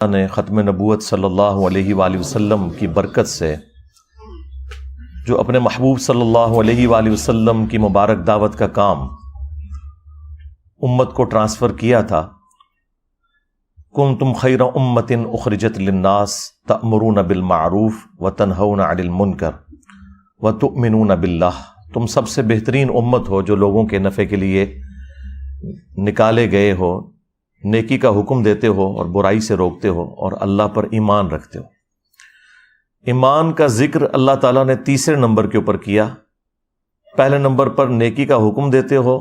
نے ختم نبوت صلی اللہ علیہ وآلہ وسلم کی برکت سے جو اپنے محبوب صلی اللہ علیہ وآلہ وسلم کی مبارک دعوت کا کام امت کو ٹرانسفر کیا تھا، کنتم خیر امۃ اخرجت للناس تأمرون بالمعروف وتنہون عن المنکر وتؤمنون باللہ، تم سب سے بہترین امت ہو جو لوگوں کے نفع کے لیے نکالے گئے ہو، نیکی کا حکم دیتے ہو اور برائی سے روکتے ہو اور اللہ پر ایمان رکھتے ہو۔ ایمان کا ذکر اللہ تعالیٰ نے تیسرے نمبر کے اوپر کیا۔ پہلے نمبر پر نیکی کا حکم دیتے ہو،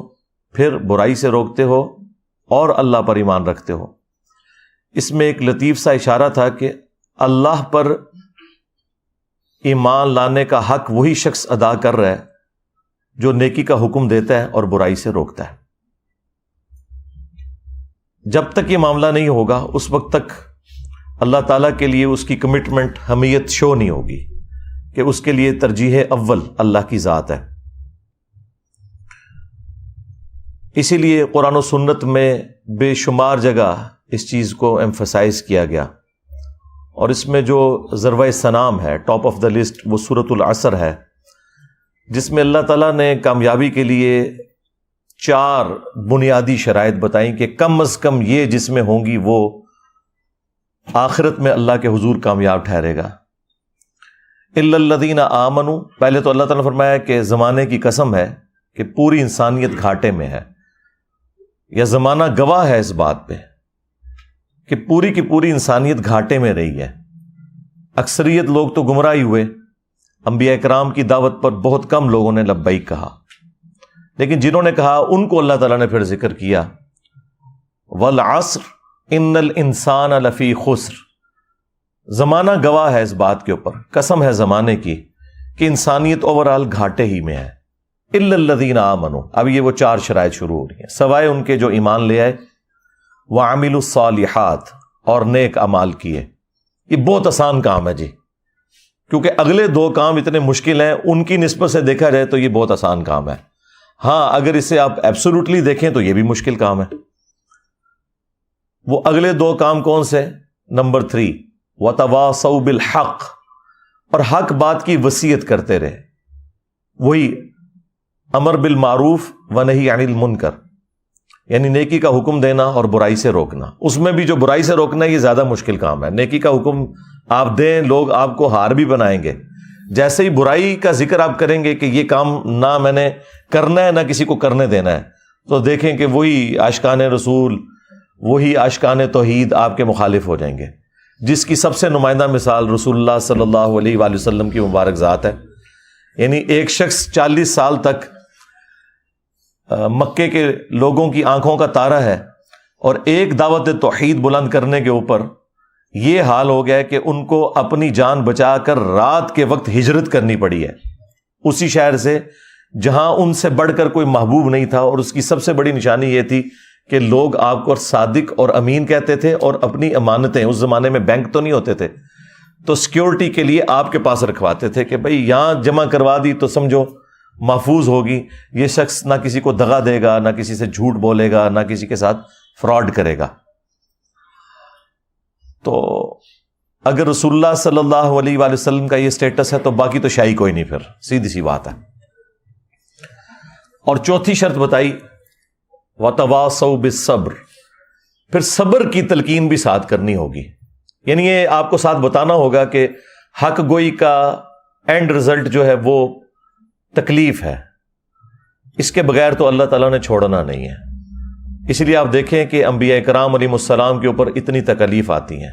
پھر برائی سے روکتے ہو اور اللہ پر ایمان رکھتے ہو۔ اس میں ایک لطیف سا اشارہ تھا کہ اللہ پر ایمان لانے کا حق وہی شخص ادا کر رہا ہے جو نیکی کا حکم دیتا ہے اور برائی سے روکتا ہے۔ جب تک یہ معاملہ نہیں ہوگا اس وقت تک اللہ تعالیٰ کے لیے اس کی کمٹمنٹ، حمیت شو نہیں ہوگی کہ اس کے لیے ترجیح اول اللہ کی ذات ہے۔ اسی لیے قرآن و سنت میں بے شمار جگہ اس چیز کو ایمفسائز کیا گیا، اور اس میں جو ضربۂ سنام ہے، ٹاپ آف دا لسٹ، وہ سورۃ العصر ہے، جس میں اللہ تعالیٰ نے کامیابی کے لیے 4 بنیادی شرائط بتائیں کہ کم از کم یہ جس میں ہوں گی وہ آخرت میں اللہ کے حضور کامیاب ٹھہرے گا۔ الا الذین آمنوا، پہلے تو اللہ تعالیٰ نے فرمایا کہ زمانے کی قسم ہے کہ پوری انسانیت گھاٹے میں ہے، یا زمانہ گواہ ہے اس بات پہ کہ پوری کی پوری انسانیت گھاٹے میں رہی ہے۔ اکثریت لوگ تو گمراہی ہوئے، انبیاء کرام کی دعوت پر بہت کم لوگوں نے لبیک کہا، لیکن جنہوں نے کہا ان کو اللہ تعالیٰ نے پھر ذکر کیا، والعصر ان الانسان لفی خسر، زمانہ گواہ ہے اس بات کے اوپر، قسم ہے زمانے کی کہ انسانیت اوورآل گھاٹے ہی میں ہے۔ الا الذین آمنوا، اب یہ وہ 4 شرائط شروع ہو رہی ہیں، سوائے ان کے جو ایمان لے آئے، وعملوا الصالحات، اور نیک اعمال کیے۔ یہ بہت آسان کام ہے جی، کیونکہ اگلے 2 کام اتنے مشکل ہیں، ان کی نسبت سے دیکھا جائے تو یہ بہت آسان کام ہے۔ ہاں اگر اسے آپ ایبسولوٹلی دیکھیں تو یہ بھی مشکل کام ہے۔ وہ اگلے 2 کام کون سے؟ نمبر 3، وَتَوَاصَوْا بِالْحَقِّ، اور حق بات کی وصیت کرتے رہے، وہی امر بالمعروف ونہی عن المنکر، یعنی نیکی کا حکم دینا اور برائی سے روکنا۔ اس میں بھی جو برائی سے روکنا ہے یہ زیادہ مشکل کام ہے۔ نیکی کا حکم آپ دیں، لوگ آپ کو ہار بھی بنائیں گے، جیسے ہی برائی کا ذکر آپ کریں گے کہ یہ کام نہ میں نے کرنا ہے نہ کسی کو کرنے دینا ہے، تو دیکھیں کہ وہی عاشقان رسول، وہی عاشقان توحید آپ کے مخالف ہو جائیں گے، جس کی سب سے نمائندہ مثال رسول اللہ صلی اللہ علیہ وآلہ وسلم کی مبارک ذات ہے۔ یعنی ایک شخص 40 سال تک مکے کے لوگوں کی آنکھوں کا تارا ہے، اور ایک دعوت توحید بلند کرنے کے اوپر یہ حال ہو گیا ہے کہ ان کو اپنی جان بچا کر رات کے وقت ہجرت کرنی پڑی ہے اسی شہر سے جہاں ان سے بڑھ کر کوئی محبوب نہیں تھا، اور اس کی سب سے بڑی نشانی یہ تھی کہ لوگ آپ کو صادق اور امین کہتے تھے، اور اپنی امانتیں، اس زمانے میں بینک تو نہیں ہوتے تھے، تو سیکیورٹی کے لیے آپ کے پاس رکھواتے تھے کہ بھئی یہاں جمع کروا دی تو سمجھو محفوظ ہوگی، یہ شخص نہ کسی کو دغا دے گا، نہ کسی سے جھوٹ بولے گا، نہ کسی کے ساتھ فراڈ کرے گا۔ تو اگر رسول اللہ صلی اللہ علیہ وآلہ وسلم کا یہ سٹیٹس ہے تو باقی تو شاہی کوئی نہیں، پھر سیدھی سی بات ہے۔ اور چوتھی شرط بتائی، وَتَوَاصَوْا بِالصَّبْرِ، پھر صبر کی تلقین بھی ساتھ کرنی ہوگی، یعنی یہ آپ کو ساتھ بتانا ہوگا کہ حق گوئی کا اینڈ رزلٹ جو ہے وہ تکلیف ہے، اس کے بغیر تو اللہ تعالیٰ نے چھوڑنا نہیں ہے۔ اس لیے آپ دیکھیں کہ انبیاء کرام علیہ السلام کے اوپر اتنی تکالیف آتی ہیں۔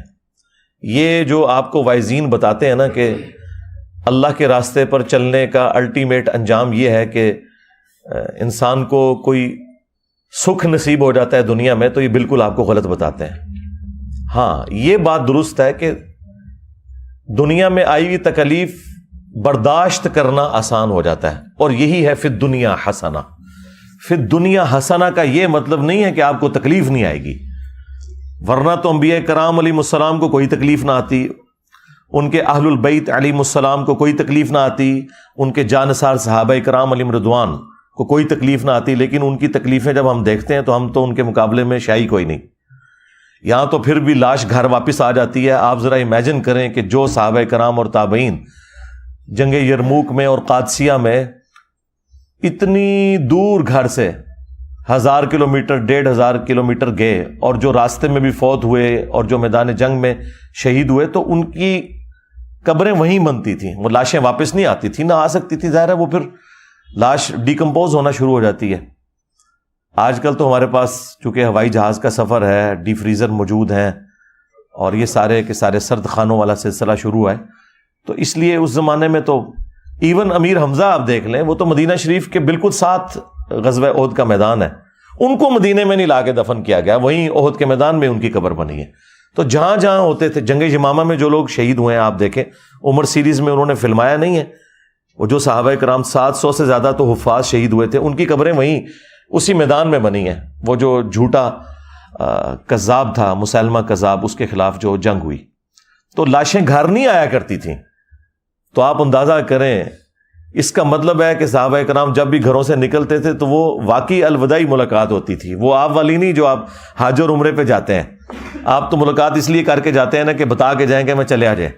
یہ جو آپ کو وائزین بتاتے ہیں نا کہ اللہ کے راستے پر چلنے کا الٹیمیٹ انجام یہ ہے کہ انسان کو کوئی سکھ نصیب ہو جاتا ہے دنیا میں، تو یہ بالکل آپ کو غلط بتاتے ہیں۔ ہاں یہ بات درست ہے کہ دنیا میں آئی ہوئی تکلیف برداشت کرنا آسان ہو جاتا ہے، اور یہی ہے فی الدنیا حسنہ۔ فی الدنیا حسنہ کا یہ مطلب نہیں ہے کہ آپ کو تکلیف نہیں آئے گی، ورنہ تو انبیاء کرام علیہ السلام کو کوئی تکلیف نہ آتی، ان کے اہل البیت علیہ السلام کو کوئی تکلیف نہ آتی، ان کے جانثار صحابہ کرام علیہم رضوان کو کوئی تکلیف نہ آتی، لیکن ان کی تکلیفیں جب ہم دیکھتے ہیں تو ہم تو ان کے مقابلے میں شاہی کوئی نہیں۔ یہاں تو پھر بھی لاش گھر واپس آ جاتی ہے. آپ ذرا امیجن کریں کہ جو صحابہ کرام اور تابعین جنگ یرموک میں اور قادسیہ میں اتنی دور گھر سے 1000 کلومیٹر 1500 کلومیٹر گئے اور جو راستے میں بھی فوت ہوئے اور جو میدان جنگ میں شہید ہوئے, تو ان کی قبریں وہیں بنتی تھیں. وہ لاشیں واپس نہیں آتی تھیں, نہ آ سکتی تھی. ظاہر ہے وہ پھر لاش ڈیکمپوز ہونا شروع ہو جاتی ہے. آج کل تو ہمارے پاس چونکہ ہوائی جہاز کا سفر ہے, ڈی فریزر موجود ہیں اور یہ سارے کے سارے سرد خانوں والا سلسلہ شروع ہے, تو اس لیے اس زمانے میں تو ایون امیر حمزہ آپ دیکھ لیں, وہ تو مدینہ شریف کے بالکل ساتھ غزوہ احد کا میدان ہے, ان کو مدینے میں نہیں لا کے دفن کیا گیا, وہیں احد کے میدان میں ان کی قبر بنی ہے. تو جہاں جہاں ہوتے تھے, جنگ یمامہ میں جو لوگ شہید ہوئے ہیں آپ دیکھیں, عمر سیریز میں انہوں نے فلمایا نہیں ہے, وہ جو صحابہ کرام 700 سے زیادہ تو حفاظ شہید ہوئے تھے, ان کی قبریں وہیں اسی میدان میں بنی ہیں. وہ جو جھوٹا کذاب تھا مسلمہ کذاب, اس کے خلاف جو جنگ ہوئی, تو لاشیں گھر نہیں آیا کرتی تھیں. تو آپ اندازہ کریں, اس کا مطلب ہے کہ صحابہ کرام جب بھی گھروں سے نکلتے تھے تو وہ واقعی الوداعی ملاقات ہوتی تھی. وہ آپ والی نہیں جو آپ حج اور عمرے پہ جاتے ہیں. آپ تو ملاقات اس لیے کر کے جاتے ہیں نا کہ بتا کے جائیں کہ میں چلے آ جائیں,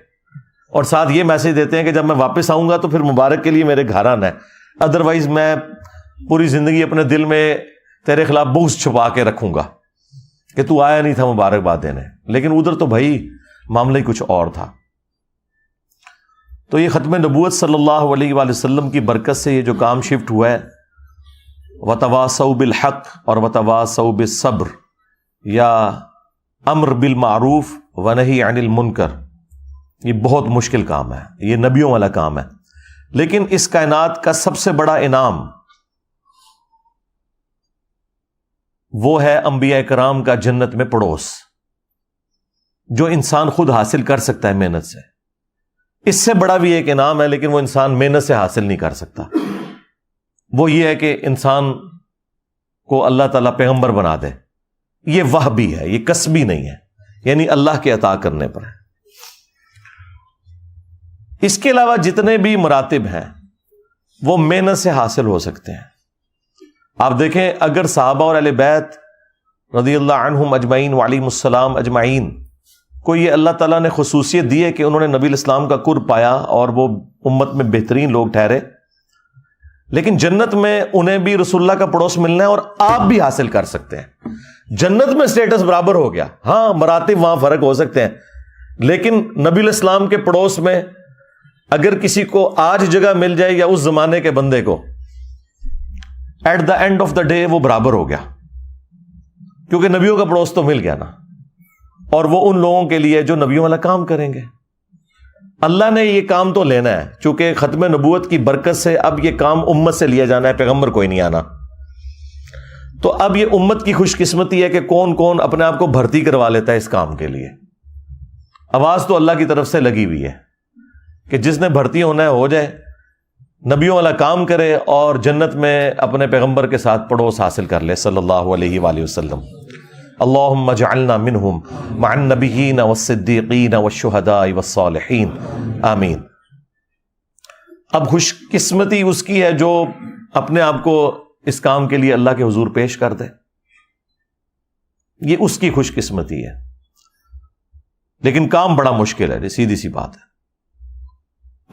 اور ساتھ یہ میسج دیتے ہیں کہ جب میں واپس آؤں گا تو پھر مبارک کے لیے میرے گھر آنا ہے, ادروائز میں پوری زندگی اپنے دل میں تیرے خلاف بغض چھپا کے رکھوں گا کہ تو آیا نہیں تھا مبارکباد دینے. لیکن ادھر تو بھائی معاملہ ہی کچھ اور تھا. تو یہ ختم نبوت صلی اللہ علیہ وآلہ وسلم کی برکت سے یہ جو کام شفٹ ہوا ہے, وتواصوا بالحق اور وتواصوا بالصبر, یا امر بالمعروف ونہی عن المنکر, یہ بہت مشکل کام ہے, یہ نبیوں والا کام ہے. لیکن اس کائنات کا سب سے بڑا انعام وہ ہے انبیاء کرام کا جنت میں پڑوس, جو انسان خود حاصل کر سکتا ہے محنت سے. اس سے بڑا بھی ایک انعام ہے, لیکن وہ انسان محنت سے حاصل نہیں کر سکتا. وہ یہ ہے کہ انسان کو اللہ تعالیٰ پیغمبر بنا دے. یہ وہبی ہے, یہ کسبی نہیں ہے, یعنی اللہ کے عطا کرنے پر ہے. اس کے علاوہ جتنے بھی مراتب ہیں وہ محنت سے حاصل ہو سکتے ہیں. آپ دیکھیں, اگر صحابہ اور اہل بیت رضی اللہ عنہم اجمعین وعلیہم السلام اجمعین کو یہ اللہ تعالیٰ نے خصوصیت دی ہے کہ انہوں نے نبی الاسلام کا قرب پایا اور وہ امت میں بہترین لوگ ٹھہرے, لیکن جنت میں انہیں بھی رسول اللہ کا پڑوس ملنا ہے اور آپ بھی حاصل کر سکتے ہیں. جنت میں سٹیٹس برابر ہو گیا, ہاں مراتب وہاں فرق ہو سکتے ہیں, لیکن نبی الاسلام کے پڑوس میں اگر کسی کو آج جگہ مل جائے یا اس زمانے کے بندے کو, at the end of the day وہ برابر ہو گیا, کیونکہ نبیوں کا پڑوس تو مل گیا نا. اور وہ ان لوگوں کے لیے جو نبیوں والا کام کریں گے. اللہ نے یہ کام تو لینا ہے, چونکہ ختم نبوت کی برکت سے اب یہ کام امت سے لیا جانا ہے, پیغمبر کوئی نہیں آنا. تو اب یہ امت کی خوش قسمتی ہے کہ کون کون اپنے آپ کو بھرتی کروا لیتا ہے اس کام کے لیے. آواز تو اللہ کی طرف سے لگی ہوئی ہے کہ جس نے بھرتی ہونا ہے ہو جائے, نبیوں والا کام کرے اور جنت میں اپنے پیغمبر کے ساتھ پڑوس حاصل کر لے صلی اللہ علیہ وآلہ وسلم. اللہم اجعلنا منہم مع النبیین والصدیقین والشہداء والصالحین آمین. اب خوش قسمتی اس کی ہے جو اپنے آپ کو اس کام کے لیے اللہ کے حضور پیش کر دے, یہ اس کی خوش قسمتی ہے. لیکن کام بڑا مشکل ہے, سیدھی سی بات ہے.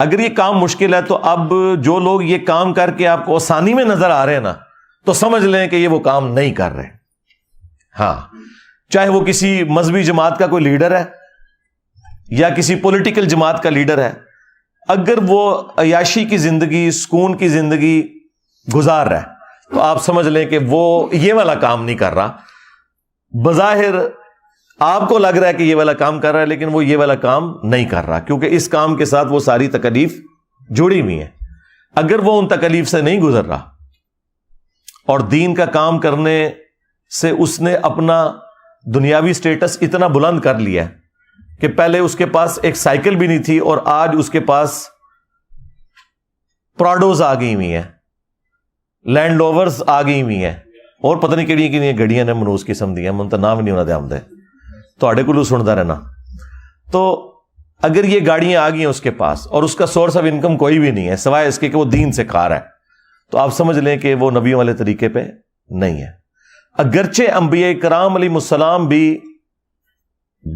اگر یہ کام مشکل ہے تو اب جو لوگ یہ کام کر کے آپ کو آسانی میں نظر آ رہے ہیں نا, تو سمجھ لیں کہ یہ وہ کام نہیں کر رہے. ہاں, چاہے وہ کسی مذہبی جماعت کا کوئی لیڈر ہے یا کسی پولیٹیکل جماعت کا لیڈر ہے, اگر وہ عیاشی کی زندگی, سکون کی زندگی گزار رہا ہے تو آپ سمجھ لیں کہ وہ یہ والا کام نہیں کر رہا. بظاہر آپ کو لگ رہا ہے کہ یہ والا کام کر رہا ہے, لیکن وہ یہ والا کام نہیں کر رہا, کیونکہ اس کام کے ساتھ وہ ساری تکلیف جڑی ہوئی ہیں. اگر وہ ان تکلیف سے نہیں گزر رہا اور دین کا کام کرنے سے اس نے اپنا دنیاوی سٹیٹس اتنا بلند کر لیا ہے کہ پہلے اس کے پاس ایک سائیکل بھی نہیں تھی اور آج اس کے پاس پراڈوز آ گئی ہوئی ہیں, لینڈ روورز آ گئی ہوئی ہیں, اور پتہ نہیں کہڑی کہڑی گڑیاں نے منوس قسم دی ہیں, من تو نام نہیں ہونا دے آمدے تو کو سنتا رہنا. تو اگر یہ گاڑیاں آ گئی ہیں اس کے پاس اور اس کا سورس آف انکم کوئی بھی نہیں ہے سوائے اس کے کہ وہ دین سے کھا رہا ہے, تو آپ سمجھ لیں کہ وہ نبیوں والے طریقے پہ نہیں ہے. اگرچہ انبیاء کرام علیہ السلام بھی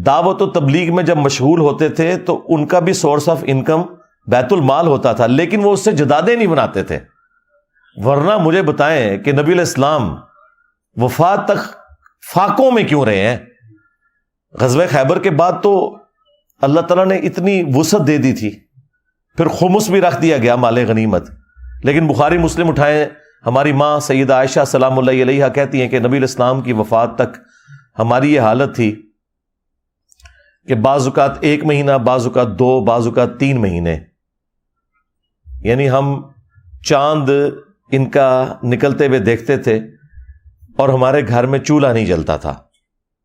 دعوت و تبلیغ میں جب مشغول ہوتے تھے تو ان کا بھی سورس آف انکم بیت المال ہوتا تھا، لیکن وہ اس سے جدادیں نہیں بناتے تھے. ورنہ مجھے بتائیں کہ نبی علیہ السلام وفات تک فاقوں میں کیوں رہے ہیں؟ غزوہ خیبر کے بعد تو اللہ تعالیٰ نے اتنی وسعت دے دی تھی، پھر خمس بھی رکھ دیا گیا مال غنیمت. لیکن بخاری مسلم اٹھائیں، ہماری ماں سیدہ عائشہ سلام اللہ علیہا کہتی ہیں کہ نبی علیہ السلام کی وفات تک ہماری یہ حالت تھی کہ بعض اوقات 1 مہینہ، بعض اوقات 2، بعض اوقات 3 مہینے، یعنی ہم چاند ان کا نکلتے ہوئے دیکھتے تھے اور ہمارے گھر میں چولہا نہیں جلتا تھا،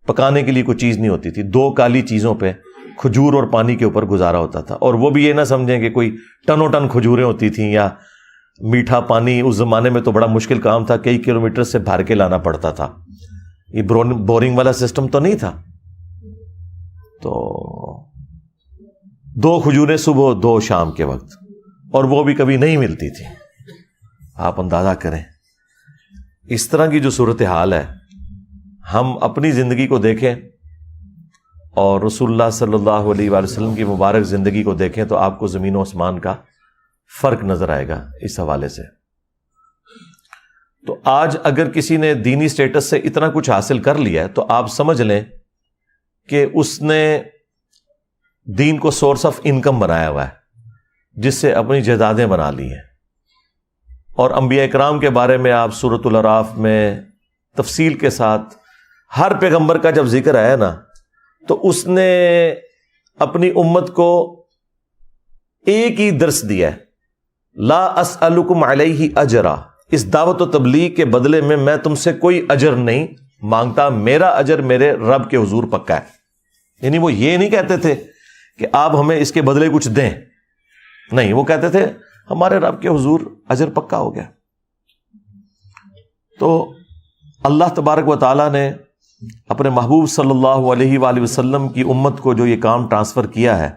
پکانے کے لیے کوئی چیز نہیں ہوتی تھی، 2 کالی چیزوں پہ کھجور اور پانی کے اوپر گزارا ہوتا تھا. اور وہ بھی یہ نہ سمجھیں کہ کوئی ٹنوں ٹن کھجوریں ہوتی تھیں یا میٹھا پانی. اس زمانے میں تو بڑا مشکل کام تھا، کئی کلومیٹر سے بھر کے لانا پڑتا تھا، یہ بورنگ والا سسٹم تو نہیں تھا. تو 2 کھجوریں صبح، 2 شام کے وقت، اور وہ بھی کبھی نہیں ملتی تھی. آپ اندازہ کریں اس طرح کی جو صورتحال ہے. ہم اپنی زندگی کو دیکھیں اور رسول اللہ صلی اللہ علیہ وآلہ وسلم کی مبارک زندگی کو دیکھیں تو آپ کو زمین و آسمان کا فرق نظر آئے گا اس حوالے سے. تو آج اگر کسی نے دینی سٹیٹس سے اتنا کچھ حاصل کر لیا ہے تو آپ سمجھ لیں کہ اس نے دین کو سورس آف انکم بنایا ہوا ہے، جس سے اپنی جائیدادیں بنا لی ہیں. اور انبیاء اکرام کے بارے میں آپ سورۃ الاعراف میں تفصیل کے ساتھ ہر پیغمبر کا جب ذکر آیا نا تو اس نے اپنی امت کو ایک ہی درس دیا ہے، لا اسألکم علیہ اجرا، اس دعوت و تبلیغ کے بدلے میں میں تم سے کوئی اجر نہیں مانگتا، میرا اجر میرے رب کے حضور پکا ہے. یعنی وہ یہ نہیں کہتے تھے کہ آپ ہمیں اس کے بدلے کچھ دیں، نہیں، وہ کہتے تھے ہمارے رب کے حضور اجر پکا ہو گیا. تو اللہ تبارک و تعالیٰ نے اپنے محبوب صلی اللہ علیہ وآلہ وسلم کی امت کو جو یہ کام ٹرانسفر کیا ہے،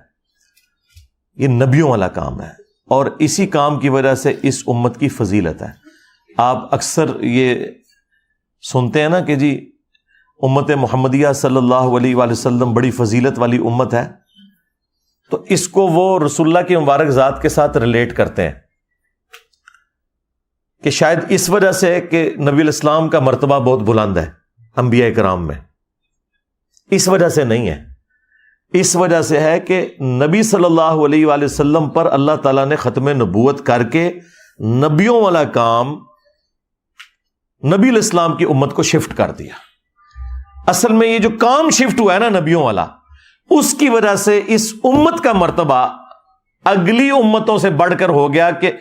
یہ نبیوں والا کام ہے، اور اسی کام کی وجہ سے اس امت کی فضیلت ہے. آپ اکثر یہ سنتے ہیں نا کہ جی امت محمدیہ صلی اللہ علیہ وآلہ وسلم بڑی فضیلت والی امت ہے، تو اس کو وہ رسول اللہ کی مبارک ذات کے ساتھ ریلیٹ کرتے ہیں کہ شاید اس وجہ سے کہ نبی علیہ السلام کا مرتبہ بہت بلند ہے انبیاء کرام میں. اس وجہ سے نہیں ہے، اس وجہ سے ہے کہ نبی صلی اللہ علیہ وآلہ وسلم پر اللہ تعالیٰ نے ختم نبوت کر کے نبیوں والا کام نبی علیہ السلام کی امت کو شفٹ کر دیا. اصل میں یہ جو کام شفٹ ہوا ہے نا نبیوں والا، اس کی وجہ سے اس امت کا مرتبہ اگلی امتوں سے بڑھ کر ہو گیا کہ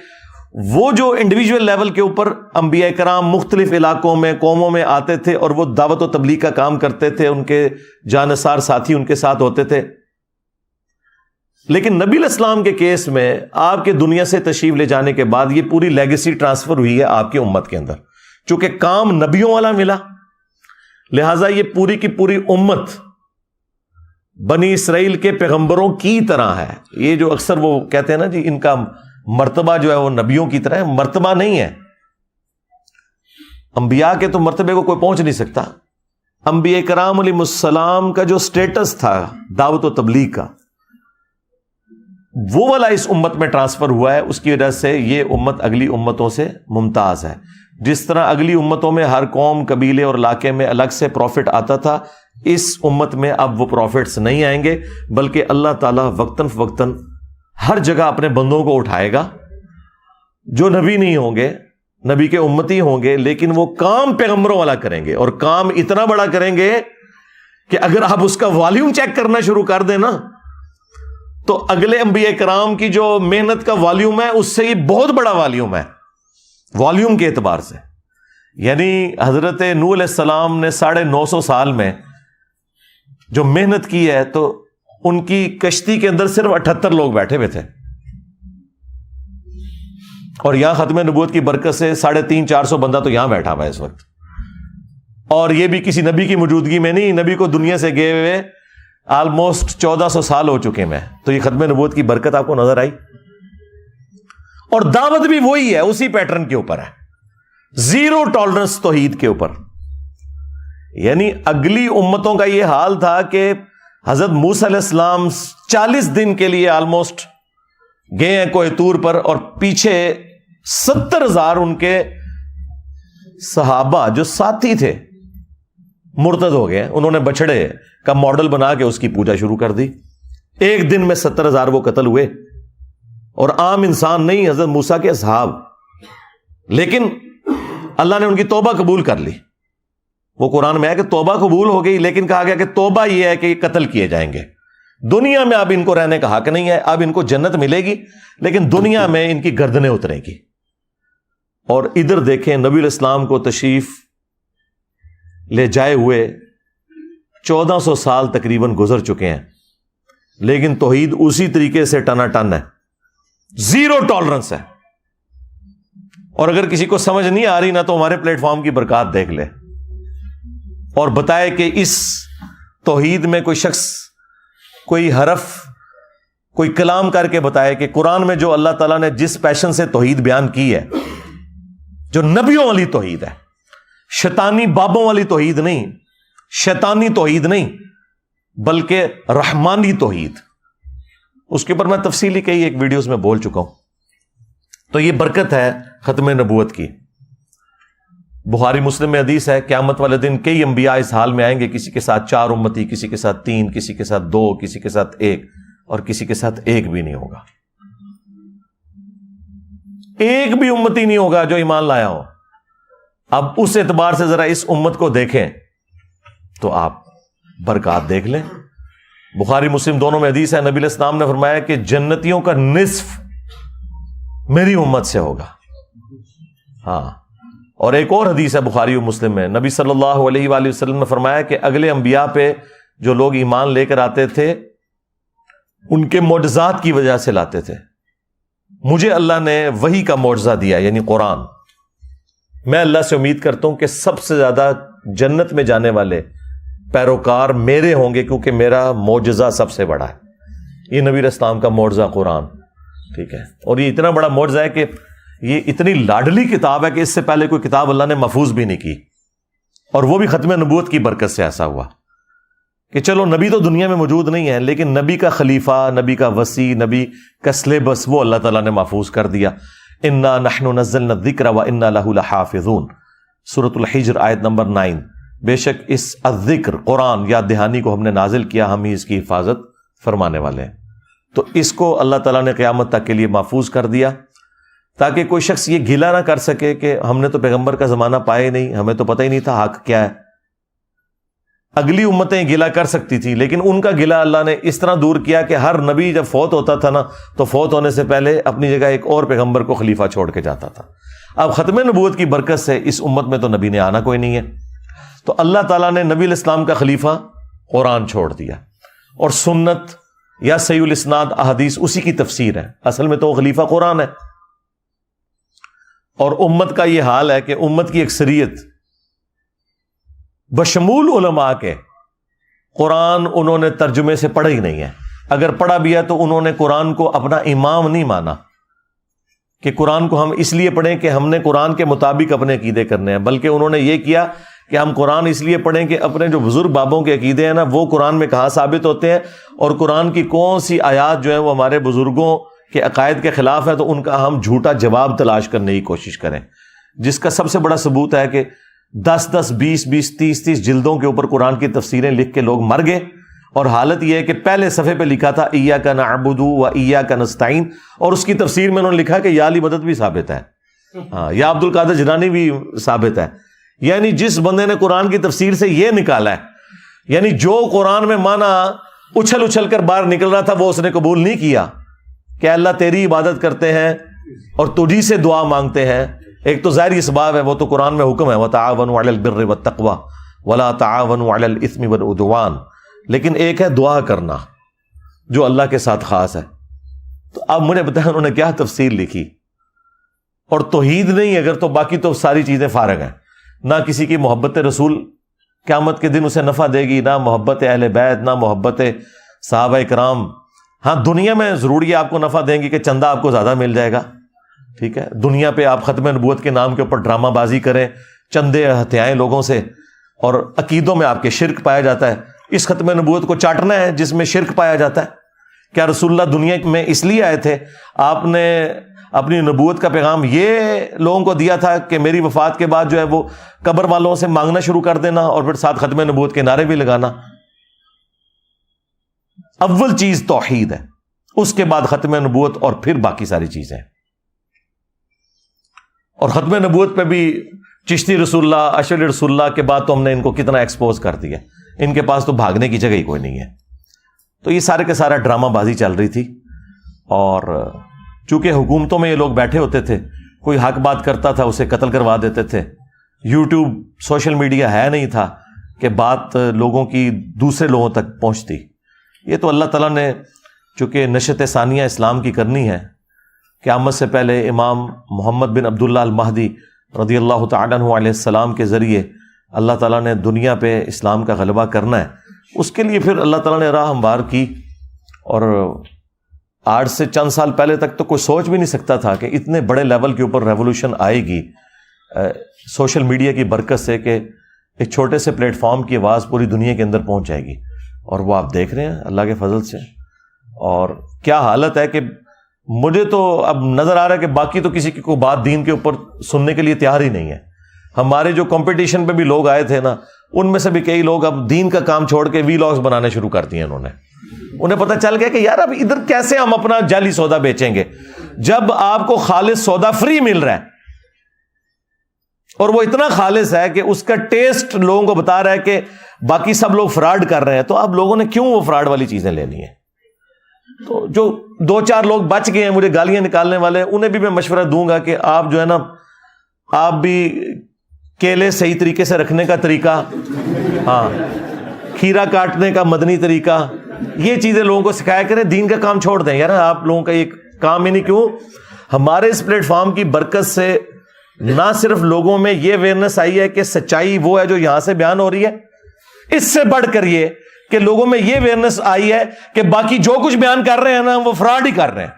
وہ جو انڈیویجول لیول کے اوپر انبیاء کرام مختلف علاقوں میں، قوموں میں آتے تھے اور وہ دعوت و تبلیغ کا کام کرتے تھے، ان کے جانثار ساتھی ان کے ساتھ ہوتے تھے. لیکن نبی علیہ السلام کے کیس میں آپ کے دنیا سے تشریف لے جانے کے بعد یہ پوری لیگیسی ٹرانسفر ہوئی ہے آپ کی امت کے اندر. چونکہ کام نبیوں والا ملا، لہٰذا یہ پوری کی پوری امت بنی اسرائیل کے پیغمبروں کی طرح ہے. یہ جو اکثر وہ کہتے ہیں نا جی ان کا مرتبہ جو ہے وہ نبیوں کی طرح ہے، مرتبہ نہیں ہے. انبیاء کے تو مرتبے کو کوئی پہنچ نہیں سکتا. انبیاء کرام علیہ السلام کا جو سٹیٹس تھا دعوت و تبلیغ کا، وہ والا اس امت میں ٹرانسفر ہوا ہے. اس کی وجہ سے یہ امت اگلی امتوں سے ممتاز ہے. جس طرح اگلی امتوں میں ہر قوم، قبیلے اور علاقے میں الگ سے پروفٹ آتا تھا، اس امت میں اب وہ پروفٹس نہیں آئیں گے، بلکہ اللہ تعالیٰ وقتاً فوقتاً ہر جگہ اپنے بندوں کو اٹھائے گا جو نبی نہیں ہوں گے، نبی کے امتی ہوں گے، لیکن وہ کام پیغمبروں والا کریں گے، اور کام اتنا بڑا کریں گے کہ اگر آپ اس کا والیوم چیک کرنا شروع کر دیں نا تو اگلے انبیاء کرام کی جو محنت کا والیوم ہے اس سے یہ بہت بڑا والیوم ہے والیوم کے اعتبار سے. یعنی حضرت نوح علیہ السلام نے 950 سال میں جو محنت کی ہے تو ان کی کشتی کے اندر صرف 78 لوگ بیٹھے ہوئے تھے، اور یہاں ختم نبوت کی برکت سے 350-400 بندہ تو یہاں بیٹھا ہوا ہے اس وقت. اور یہ بھی کسی نبی کی موجودگی میں نہیں، نبی کو دنیا سے گئے ہوئے آلموسٹ 1400 سال ہو چکے میں. تو یہ ختم نبوت کی برکت آپ کو نظر آئی. اور دعوت بھی وہی ہے، اسی پیٹرن کے اوپر ہے، زیرو ٹالرنس توحید کے اوپر. یعنی اگلی امتوں کا یہ حال تھا کہ حضرت موسیٰ علیہ السلام 40 دن کے لیے آلموسٹ گئے ہیں کوہ طور پر، اور پیچھے 70,000 ان کے صحابہ جو ساتھی تھے مرتد ہو گئے. انہوں نے بچڑے کا ماڈل بنا کے اس کی پوجا شروع کر دی. ایک دن میں 70,000 وہ قتل ہوئے، اور عام انسان نہیں، حضرت موسیٰ کے اصحاب. لیکن اللہ نے ان کی توبہ قبول کر لی. وہ قرآن میں ہے کہ توبہ قبول ہو گئی، لیکن کہا گیا کہ توبہ یہ ہے کہ یہ قتل کیے جائیں گے. دنیا میں اب ان کو رہنے کا حق نہیں ہے، اب ان کو جنت ملے گی لیکن دنیا میں ان کی گردنیں اتریں گی. اور ادھر دیکھیں نبی علیہ السلام کو تشریف لے جائے ہوئے 1400 سال تقریباً گزر چکے ہیں، لیکن توحید اسی طریقے سے ٹنا ٹن ہے، زیرو ٹالرنس ہے. اور اگر کسی کو سمجھ نہیں آ رہی نا تو ہمارے پلیٹ فارم کی برکات دیکھ لے اور بتائے کہ اس توحید میں کوئی شخص کوئی حرف کوئی کلام کر کے بتائے کہ قرآن میں جو اللہ تعالیٰ نے جس پیشن سے توحید بیان کی ہے، جو نبیوں والی توحید ہے، شیطانی بابوں والی توحید نہیں، شیطانی توحید نہیں بلکہ رحمانی توحید. اس کے اوپر میں تفصیلی کئی ایک ویڈیوز میں بول چکا ہوں. تو یہ برکت ہے ختم نبوت کی. بخاری مسلم میں حدیث ہے قیامت والے دن کئی انبیاء اس حال میں آئیں گے، کسی کے ساتھ 4 امتی، کسی کے ساتھ 3، کسی کے ساتھ 2، کسی کے ساتھ 1، اور کسی کے ساتھ ایک بھی نہیں ہوگا. ایک بھی امتی نہیں ہوگا جو ایمان لایا ہو. اب اس اعتبار سے ذرا اس امت کو دیکھیں تو آپ برکات دیکھ لیں. بخاری مسلم دونوں میں حدیث ہے، نبی علیہ السلام نے فرمایا کہ جنتیوں کا نصف میری امت سے ہوگا. ہاں، اور ایک اور حدیث ہے بخاری و مسلم میں، نبی صلی اللہ علیہ وآلہ وسلم نے فرمایا کہ اگلے انبیاء پہ جو لوگ ایمان لے کر آتے تھے ان کے معجزات کی وجہ سے لاتے تھے. مجھے اللہ نے وحی کا معجزہ دیا، یعنی قرآن. میں اللہ سے امید کرتا ہوں کہ سب سے زیادہ جنت میں جانے والے پیروکار میرے ہوں گے، کیونکہ میرا معجزہ سب سے بڑا ہے. یہ نبی علیہ السلام کا معجزہ قرآن، ٹھیک ہے. اور یہ اتنا بڑا معجزہ ہے کہ یہ اتنی لاڈلی کتاب ہے کہ اس سے پہلے کوئی کتاب اللہ نے محفوظ بھی نہیں کی، اور وہ بھی ختم نبوت کی برکت سے ایسا ہوا کہ چلو نبی تو دنیا میں موجود نہیں ہے، لیکن نبی کا خلیفہ، نبی کا وصی، نبی کا سلیبس وہ اللہ تعالیٰ نے محفوظ کر دیا. انا نحن نزلنا الذکر وانا لہ لحافظون، سورۃ الحجر آیت نمبر 9. بے شک اس الذکر قرآن یاد دہانی کو ہم نے نازل کیا، ہم ہی اس کی حفاظت فرمانے والے ہیں. تو اس کو اللہ تعالیٰ نے قیامت تک کے لیے محفوظ کر دیا تاکہ کوئی شخص یہ گلہ نہ کر سکے کہ ہم نے تو پیغمبر کا زمانہ پایا ہی نہیں، ہمیں تو پتہ ہی نہیں تھا حق کیا ہے. اگلی امتیں گلہ کر سکتی تھی، لیکن ان کا گلہ اللہ نے اس طرح دور کیا کہ ہر نبی جب فوت ہوتا تھا نا تو فوت ہونے سے پہلے اپنی جگہ ایک اور پیغمبر کو خلیفہ چھوڑ کے جاتا تھا. اب ختم نبوت کی برکت سے اس امت میں تو نبی نے آنا کوئی نہیں ہے، تو اللہ تعالیٰ نے نبی علیہ السلام کا خلیفہ قرآن چھوڑ دیا، اور سنت یا صحیح الاسناد احادیث اسی کی تفسیر ہے. اصل میں تو خلیفہ قرآن ہے. اور امت کا یہ حال ہے کہ امت کی اکثریت بشمول علماء کے قرآن انہوں نے ترجمے سے پڑھا ہی نہیں ہے. اگر پڑھا بھی ہے تو انہوں نے قرآن کو اپنا امام نہیں مانا کہ قرآن کو ہم اس لیے پڑھیں کہ ہم نے قرآن کے مطابق اپنے عقیدے کرنے ہیں، بلکہ انہوں نے یہ کیا کہ ہم قرآن اس لیے پڑھیں کہ اپنے جو بزرگ بابوں کے عقیدے ہیں نا وہ قرآن میں کہاں ثابت ہوتے ہیں، اور قرآن کی کون سی آیات جو ہیں وہ ہمارے بزرگوں کے عقائد کے خلاف ہے تو ان کا ہم جھوٹا جواب تلاش کرنے کی کوشش کریں. جس کا سب سے بڑا ثبوت ہے کہ 10-10 20-20 30-30 جلدوں کے اوپر قرآن کی تفسیریں لکھ کے لوگ مر گئے، اور حالت یہ ہے کہ پہلے صفحے پہ لکھا تھا ایاک نعبد و ایاک نستعین، اور اس کی تفسیر میں انہوں نے لکھا کہ یا علی مدد بھی ثابت ہے، ہاں یا عبد القادر جیلانی بھی ثابت ہے. یعنی جس بندے نے قرآن کی تفسیر سے یہ نکالا ہے، یعنی جو قرآن میں معنی اچھل اچھل کر باہر نکل رہا تھا وہ اس نے قبول نہیں کیا کہ اللہ تیری عبادت کرتے ہیں اور تجھی سے دعا مانگتے ہیں. ایک تو ظاہری اسباب ہے، وہ تو قرآن میں حکم ہے وَتَعَاوَنُوا عَلَى الْبِرِّ وَالتَّقْوَى وَلَا تَعَاوَنُوا عَلَى الْإِثْمِ وَالْعُدْوَانِ، لیکن ایک ہے دعا کرنا جو اللہ کے ساتھ خاص ہے. تو اب مجھے بتائیں انہوں نے کیا تفسیر لکھی، اور توحید نہیں اگر تو باقی تو ساری چیزیں فارغ ہیں. نہ کسی کی محبت رسول قیامت کے دن اسے نفع دے گی، نہ محبت اہل بیت، نہ محبت صحابہ کرام. ہاں دنیا میں ضروری ہے آپ کو نفع دیں گی کہ چندہ آپ کو زیادہ مل جائے گا، ٹھیک ہے. دنیا پہ آپ ختم نبوت کے نام کے اوپر ڈرامہ بازی کریں، چندے ہتھیائیں لوگوں سے، اور عقیدوں میں آپ کے شرک پایا جاتا ہے. اس ختم نبوت کو چاٹنا ہے جس میں شرک پایا جاتا ہے؟ کیا رسول اللہ دنیا میں اس لیے آئے تھے؟ آپ نے اپنی نبوت کا پیغام یہ لوگوں کو دیا تھا کہ میری وفات کے بعد جو ہے وہ قبر والوں سے مانگنا شروع کر دینا اور پھر ساتھ ختم نبوت کے نعرے بھی لگانا؟ اول چیز توحید ہے، اس کے بعد ختم نبوت اور پھر باقی ساری چیزیں۔ اور ختم نبوت پہ بھی چشتی رسول اللہ، اشعری رسول اللہ کے بعد تو ہم نے ان کو کتنا ایکسپوز کر دیا، ان کے پاس تو بھاگنے کی جگہ ہی کوئی نہیں ہے۔ تو یہ سارے کے سارا ڈرامہ بازی چل رہی تھی، اور چونکہ حکومتوں میں یہ لوگ بیٹھے ہوتے تھے، کوئی حق بات کرتا تھا اسے قتل کروا دیتے تھے، یوٹیوب سوشل میڈیا ہے نہیں تھا کہ بات لوگوں کی دوسرے لوگوں تک پہنچتی۔ یہ تو اللہ تعالیٰ نے چونکہ نشت ثانیہ اسلام کی کرنی ہے، قیامت سے پہلے امام محمد بن عبداللہ المہدی رضی اللہ تعالیٰ عنہ علیہ السلام کے ذریعے اللہ تعالیٰ نے دنیا پہ اسلام کا غلبہ کرنا ہے، اس کے لیے پھر اللہ تعالیٰ نے راہ ہموار کی۔ اور آج سے چند سال پہلے تک تو کوئی سوچ بھی نہیں سکتا تھا کہ اتنے بڑے لیول کے اوپر ریولوشن آئے گی سوشل میڈیا کی برکت سے، کہ ایک چھوٹے سے پلیٹ فارم کی آواز پوری دنیا کے اندر پہنچ جائے گی، اور وہ آپ دیکھ رہے ہیں اللہ کے فضل سے۔ اور کیا حالت ہے کہ مجھے تو اب نظر آ رہا ہے کہ باقی تو کسی کی کوئی بات دین کے اوپر سننے کے لیے تیار ہی نہیں ہے۔ ہمارے جو کمپٹیشن پہ بھی لوگ آئے تھے نا، ان میں سے بھی کئی لوگ اب دین کا کام چھوڑ کے وی لاگز بنانے شروع کر دیے انہوں نے۔ انہیں پتہ چل گیا کہ یار اب ادھر کیسے ہم اپنا جعلی سودا بیچیں گے جب آپ کو خالص سودا فری مل رہا ہے، اور وہ اتنا خالص ہے کہ اس کا ٹیسٹ لوگوں کو بتا رہا ہے کہ باقی سب لوگ فراڈ کر رہے ہیں، تو اب لوگوں نے کیوں وہ فراڈ والی چیزیں لینی ہیں؟ تو جو دو چار لوگ بچ گئے ہیں مجھے گالیاں نکالنے والے، انہیں بھی میں مشورہ دوں گا کہ آپ جو ہے نا، آپ بھی کیلے صحیح طریقے سے رکھنے کا طریقہ، ہاں کھیرا کاٹنے کا مدنی طریقہ، یہ چیزیں لوگوں کو سکھایا کریں، دین کا کام چھوڑ دیں یار۔ آپ لوگوں کا یہ کام ہی نہیں، کیوں ہمارے اس پلیٹ فارم کی برکت سے نہ صرف لوگوں میں یہ اویئرنیس آئی ہے کہ سچائی وہ ہے جو یہاں سے بیان ہو رہی ہے، اس سے بڑھ کر یہ کہ لوگوں میں یہ اویئرنیس آئی ہے کہ باقی جو کچھ بیان کر رہے ہیں نا وہ فراڈ ہی کر رہے ہیں۔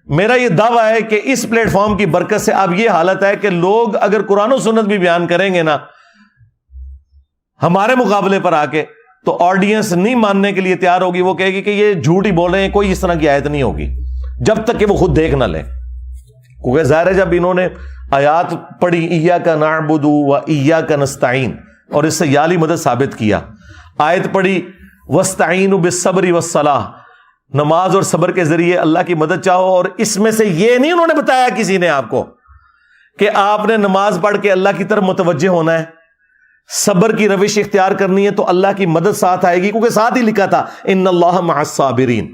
میرا یہ دعویٰ ہے کہ اس پلیٹ فارم کی برکت سے اب یہ حالت ہے کہ لوگ اگر قرآن و سنت بھی بیان کریں گے نا ہمارے مقابلے پر آ کے، تو آڈینس نہیں ماننے کے لیے تیار ہوگی، وہ کہے گی کہ یہ جھوٹ ہی بول رہے ہیں، کوئی اس طرح کی آیت نہیں ہوگی جب تک کہ وہ خود دیکھ نہ لیں۔ کیونکہ ظاہر ہے جب انہوں نے آیات پڑھی ایاک نعبد و ایاک نستعین اور اس سے یالی مدد ثابت کیا، آیت پڑھی واستعینوا بالصبر والصلاۃ، نماز اور صبر کے ذریعے اللہ کی مدد چاہو، اور اس میں سے یہ نہیں انہوں نے بتایا کسی نے آپ کو کہ آپ نے نماز پڑھ کے اللہ کی طرف متوجہ ہونا ہے، صبر کی روش اختیار کرنی ہے تو اللہ کی مدد ساتھ آئے گی، کیونکہ ساتھ ہی لکھا تھا ان اللہ مع الصابرین۔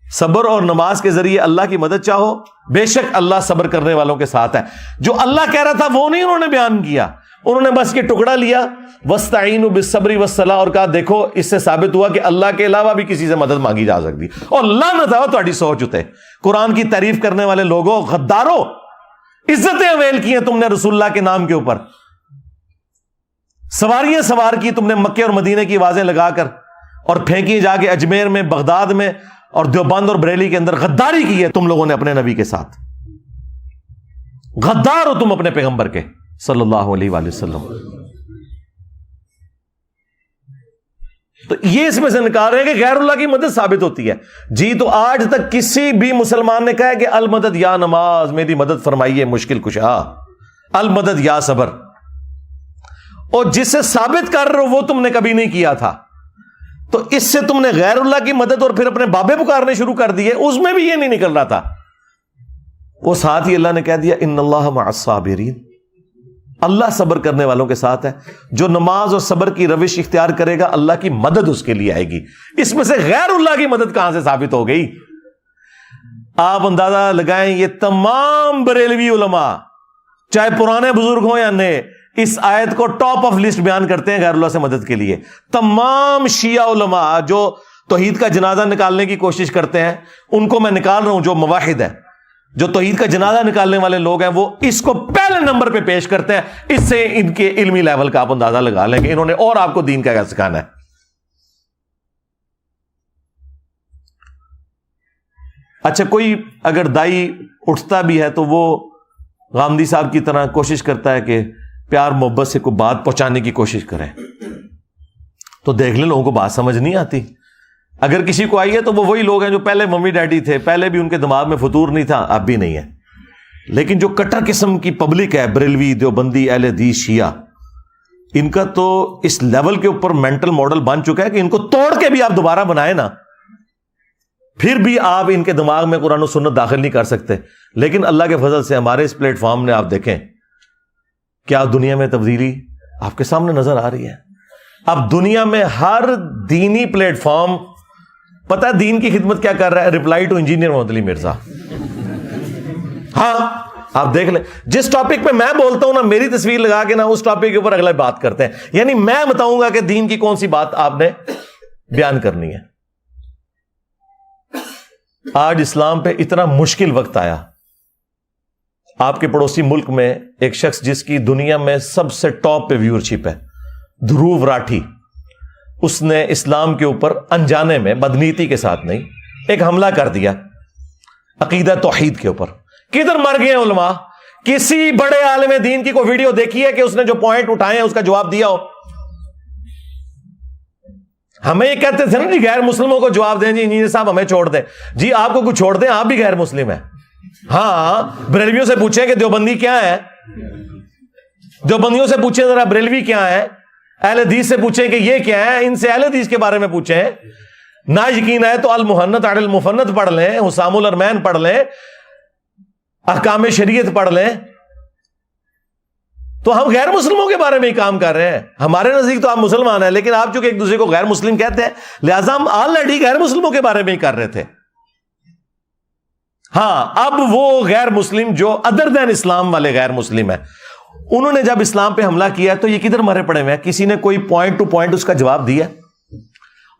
صبر اور نماز کے ذریعے اللہ کی مدد چاہو، بے شک اللہ صبر کرنے والوں کے ساتھ ہے۔ جو اللہ کہہ رہا تھا وہ نہیں انہوں نے بیان کیا، انہوں نے بس یہ ٹکڑا لیا واستعینوا بالصبر والصلاۃ اور کہا دیکھو اس سے ثابت ہوا کہ اللہ کے علاوہ بھی کسی سے مدد مانگی جا سکتی، اور لعنت ہے تہاڈی سوچ اتے۔ قرآن کی تعریف کرنے والے لوگوں، غداروں، عزتیں اویل کی ہیں تم نے رسول اللہ کے نام کے اوپر، سواریاں سوار کی تم نے مکے اور مدینے کی آوازیں لگا کر، اور پھینکی جا کے اجمیر میں، بغداد میں اور دیوبند اور بریلی کے اندر غداری کی ہے تم لوگوں نے اپنے نبی کے ساتھ۔ غدار ہو تم اپنے پیغمبر کے صلی اللہ علیہ وآلہ وسلم۔ تو یہ اس میں سے نکال رہے ہیں کہ غیر اللہ کی مدد ثابت ہوتی ہے۔ جی تو آج تک کسی بھی مسلمان نے کہا ہے کہ المدد یا نماز میری مدد فرمائیے مشکل کشا، المدد یا صبر، اور جسے ثابت کر رہے ہو وہ تم نے کبھی نہیں کیا تھا، تو اس سے تم نے غیر اللہ کی مدد اور پھر اپنے بابے پکارنے شروع کر دیے، اس میں بھی یہ نہیں نکل رہا تھا۔ وہ ساتھ ہی اللہ نے کہہ دیا ان اللہ مع الصابرین، اللہ صبر کرنے والوں کے ساتھ ہے۔ جو نماز اور صبر کی روش اختیار کرے گا اللہ کی مدد اس کے لیے آئے گی۔ اس میں سے غیر اللہ کی مدد کہاں سے ثابت ہو گئی؟ آپ اندازہ لگائیں، یہ تمام بریلوی علماء چاہے پرانے بزرگ ہوں یا نئے اس آیت کو ٹاپ آف لسٹ بیان کرتے ہیں غیر اللہ سے مدد کے لیے۔ تمام شیعہ علماء جو توحید کا جنازہ نکالنے کی کوشش کرتے ہیں، ان کو میں نکال رہا ہوں، جو موحد ہے، جو توحید کا جنازہ نکالنے والے لوگ ہیں، وہ اس کو پہلے نمبر پہ پیش کرتے ہیں۔ اس سے ان کے علمی لیول کا آپ اندازہ لگا لیں کہ انہوں نے اور آپ کو دین کا کیا سکھانا ہے۔ اچھا، کوئی اگر دائی اٹھتا بھی ہے تو وہ غامدی صاحب کی طرح کوشش کرتا ہے کہ پیار محبت سے کوئی بات پہنچانے کی کوشش کریں تو دیکھ لیں لوگوں کو بات سمجھ نہیں آتی. اگر کسی کو آئی ہے تو وہ وہی لوگ ہیں جو پہلے ممی ڈیڈی تھے, پہلے بھی ان کے دماغ میں فطور نہیں تھا, اب بھی نہیں ہے. لیکن جو کٹر قسم کی پبلک ہے, بریلوی, دیوبندی, اہل حدیث, شیعہ, ان کا تو اس لیول کے اوپر مینٹل ماڈل بن چکا ہے کہ ان کو توڑ کے بھی آپ دوبارہ بنائیں نا, پھر بھی آپ ان کے دماغ میں قرآن و سنت داخل نہیں کر سکتے. لیکن اللہ کے فضل سے ہمارے اس پلیٹ فارم نے آپ دیکھیں کیا دنیا میں تبدیلی آپ کے سامنے نظر آ رہی ہے. اب دنیا میں ہر دینی پلیٹ فارم, پتہ ہے دین کی خدمت کیا کر رہا ہے؟ رپلائی ٹو انجینئر محمد علی مرزا. ہاں آپ دیکھ لیں, جس ٹاپک پہ میں بولتا ہوں نا, میری تصویر لگا کے نا اس ٹاپک کے اوپر اگلا بات کرتے ہیں. یعنی میں بتاؤں گا کہ دین کی کون سی بات آپ نے بیان کرنی ہے. آج اسلام پہ اتنا مشکل وقت آیا. آپ کے پڑوسی ملک میں ایک شخص جس کی دنیا میں سب سے ٹاپ پہ ویورشپ ہے, دھروو راٹھی, اس نے اسلام کے اوپر انجانے میں, بدنیتی کے ساتھ نہیں, ایک حملہ کر دیا عقیدہ توحید کے اوپر. کدھر مر گئے علماء؟ کسی بڑے عالم دین کی کوئی ویڈیو دیکھی ہے کہ اس نے جو پوائنٹ اٹھائے ہیں اس کا جواب دیا ہو؟ ہمیں یہ کہتے تھے نا جی غیر مسلموں کو جواب دیں, جی انجینئر صاحب ہمیں چھوڑ دیں. جی آپ کو کچھ چھوڑ دیں, آپ بھی غیر مسلم ہیں. ہاں بریلویوں سے پوچھیں کہ دیوبندی کیا ہے, دیوبندیوں سے پوچھیں ذرا بریلوی کیا ہے, اہل حدیث سے پوچھیں کہ یہ کیا ہے, ان سے اہل حدیث کے بارے میں پوچھیں. نہ یقین ہے تو المحنت علی المفنت پڑھ لیں, حسام الارمین پڑھ لیں, احکام شریعت پڑھ لیں. تو ہم غیر مسلموں کے بارے میں ہی کام کر رہے ہیں. ہمارے نزدیک تو آپ مسلمان ہیں, لیکن آپ چونکہ ایک دوسرے کو غیر مسلم کہتے ہیں, لہٰذا ہم آلریڈی غیر مسلموں کے بارے میں ہی کر رہے تھے. ہاں اب وہ غیر مسلم جو ادر دین اسلام والے غیر مسلم ہیں, انہوں نے جب اسلام پہ حملہ کیا تو یہ کدھر مرے پڑے ہوئے ہیں؟ کسی نے کوئی پوائنٹ ٹو پوائنٹ اس کا جواب دیا؟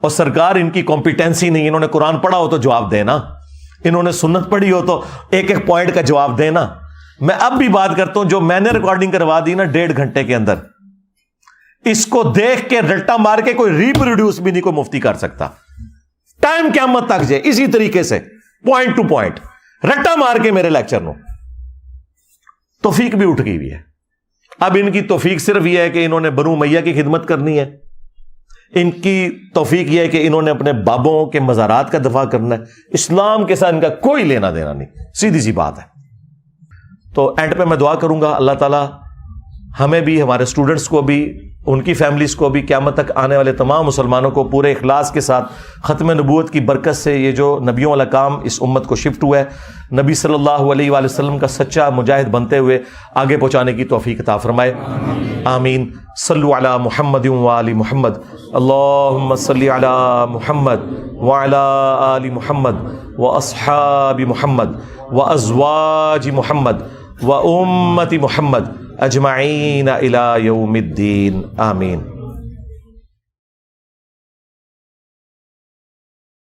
اور سرکار ان کی کمپیٹنسی نہیں, انہوں نے قرآن پڑھا ہو تو جواب دینا, انہوں نے سنت پڑھی ہو تو ایک ایک پوائنٹ کا جواب دینا. میں اب بھی بات کرتا ہوں, جو میں نے ریکارڈنگ کروا دی نا 1.5 گھنٹے کے اندر, اس کو دیکھ کے رٹا مار کے کوئی ریپروڈیوس بھی نہیں کوئی مفتی کر سکتا. ٹائم قیامت تک جائے اسی طریقے سے پوائنٹ ٹو پوائنٹ رٹا مار کے میرے لیکچر نو. توفیق بھی اٹھ گئی ہوئی ہے. اب ان کی توفیق صرف یہ ہے کہ انہوں نے بنو امیہ کی خدمت کرنی ہے. ان کی توفیق یہ ہے کہ انہوں نے اپنے بابوں کے مزارات کا دفاع کرنا ہے. اسلام کے ساتھ ان کا کوئی لینا دینا نہیں, سیدھی سی بات ہے. تو اینڈ پہ میں دعا کروں گا اللہ تعالیٰ ہمیں بھی, ہمارے اسٹوڈنٹس کو بھی, ان کی فیملیز کو بھی, قیامت تک آنے والے تمام مسلمانوں کو پورے اخلاص کے ساتھ ختم نبوت کی برکت سے یہ جو نبیوں والا کام اس امت کو شفٹ ہوا ہے, نبی صلی اللہ علیہ وآلہ وسلم کا سچا مجاہد بنتے ہوئے آگے پہنچانے کی توفیق عطا فرمائے. آمین. صلو علی محمد وآل محمد. اللہم صلی علی محمد وعلی آل محمد واصحاب محمد وازواج محمد وامت محمد اجمعین الی یوم الدین. آمین.